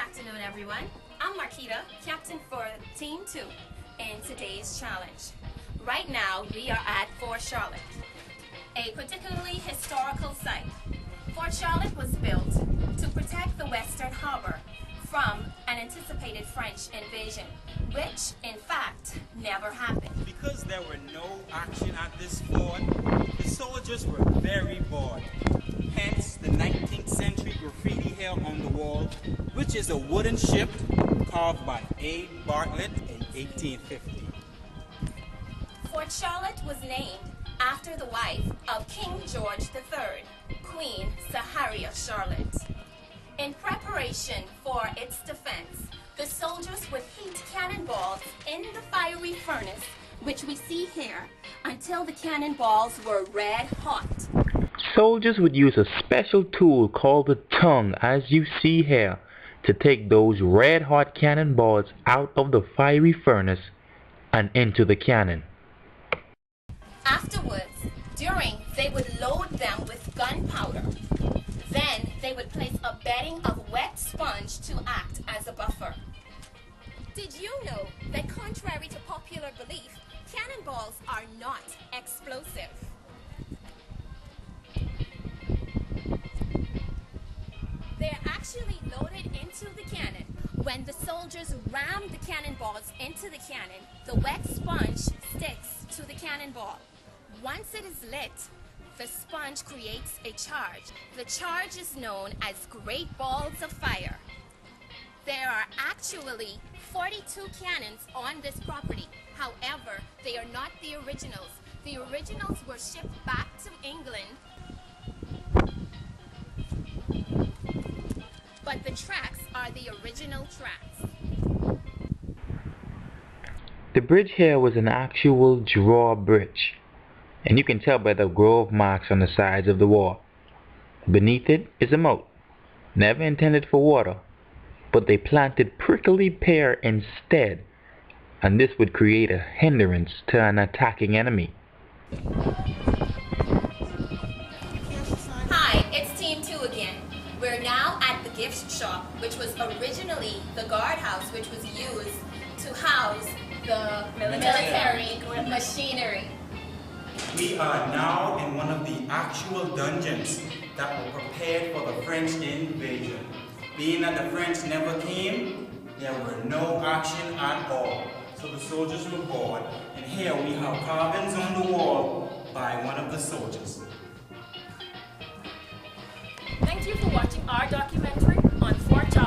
afternoon, everyone. I'm Marquita, captain for Team 2 in today's challenge. Right now, we are at Fort Charlotte, a particularly historical site. Fort Charlotte was built to protect the Western Harbor from an anticipated French invasion, which, in fact, never happened. Because there were no action at this fort, the soldiers were very bored. Hence, the 19th century graffiti here on the wall, which is a wooden ship carved by A. Bartlett in 1850. Fort Charlotte was named after the wife of King George III, Queen Saharia Charlotte. In preparation for its defense, the soldiers would heat cannonballs in the fiery furnace, which we see here, until the cannonballs were red hot. Soldiers would use a special tool called the tongue, as you see here, to take those red-hot cannonballs out of the fiery furnace and into the cannon. Afterwards, they would load them with gunpowder. Then they would place a bedding of wet sponge to act as a buffer. Did you know that contrary to popular belief, cannonballs are not explosive? They're actually loaded into the cannon. When the soldiers ram the cannonballs into the cannon, the wet sponge sticks to the cannonball. Once it is lit, the sponge creates a charge. The charge is known as great balls of fire. There are actually 42 cannons on this property. However, they are not the originals. The originals were shipped back to England, but the tracks are the original tracks. The bridge here was an actual drawbridge, and you can tell by the grove marks on the sides of the wall. Beneath it is a moat, never intended for water, but they planted prickly pear instead, and this would create a hindrance to an attacking enemy. Hi, it's Team 2 again. We're now at the gift shop, which was originally the guardhouse, which was used to house the military machinery. We are now in one of the actual dungeons that were prepared for the French invasion. Being that the French never came, there were no action at all. So the soldiers were bored, and here we have carvings on the wall by one of the soldiers. Thank you for watching our documentary on Fort Charlotte.